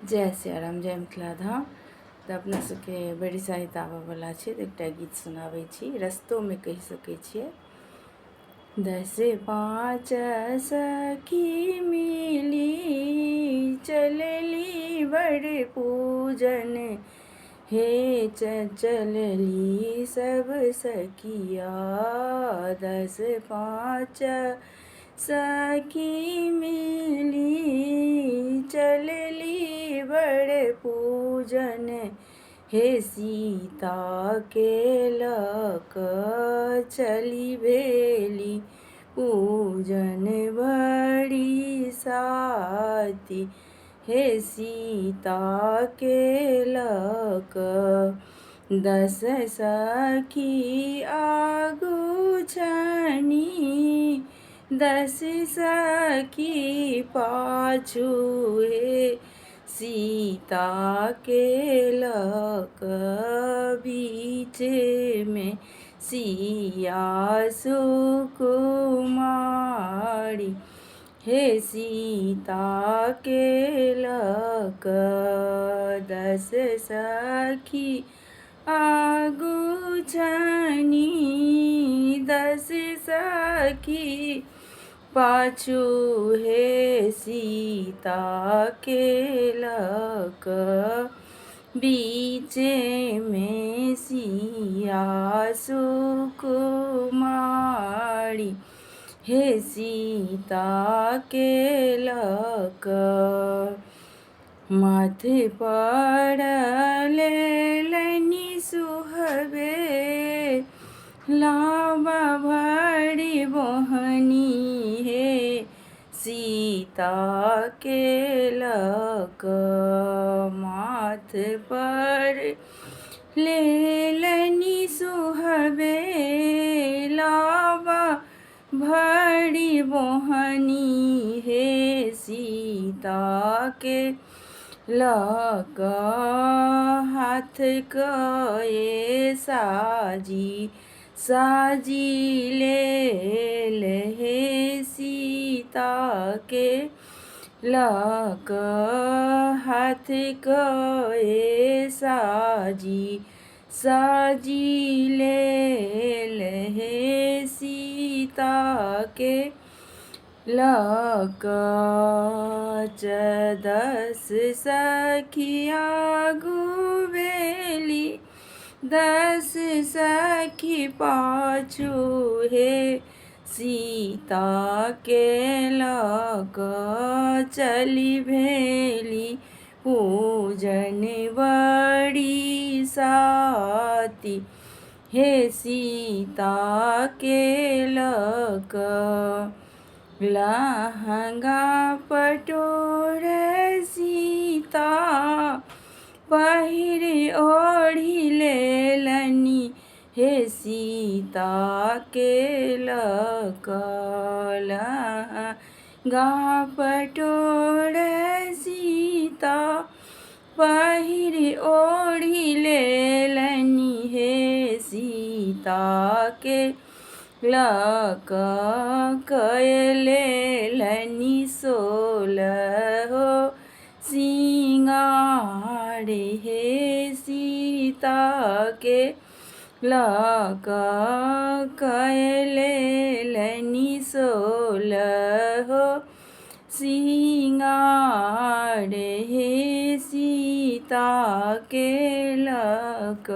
जय सियाराम, जय मिथिला धाम। तऽ अपना सबके बड़ी साहित्य आबऽवला छै तऽ एकटा गीत सुनाबै छी, रस्तोमे कहि सकै छियै। 10-5 सखी मिली चलली बड़ पूजन, हे चलली सब सखिया। 10-5 सखी मिली चलली बड़ पूजन, हे सीता के लक चली भेली पूजन बड़ी साती, हे सीता के लक। 10 सखी आगू छनी 10 सखी पाछू, हे सीता के लक बीच में सिया सुकुमारी, हे सीता के लक। 10 सखी आगू छनी 10 सखी पाछू, हे सीता के लक बीच में सिया सुकुमारी, हे सीता के लक। माथे पर लेलनि सुहबे लाबा भरी बोहनी, हे सीता के लक। माथ पर लेलनि सुहबे लाबा भरी बोहनी, हे सीता के लक। हाथ कए साजी लेल, हे सीता के लक। हाथ कए साजी लेल, हे सीता के लक। 10 सखी आगू भेली 10 सखी पाछू, हे सीता के लक चली भेली पूजन बड़ी साती, हे सीता के लक। लहंगा पटोर सीता पहिर ओढ़ी लेलनि, हे सीता के लक। लहंगा पटोर सीता पहिर ओढ़ी लेलनि, हे सीता के लक। कए लेलनि 16 सिंगार, हे सीता के लक। कए लेलनि 16 सिंगार, हे सीता के लक।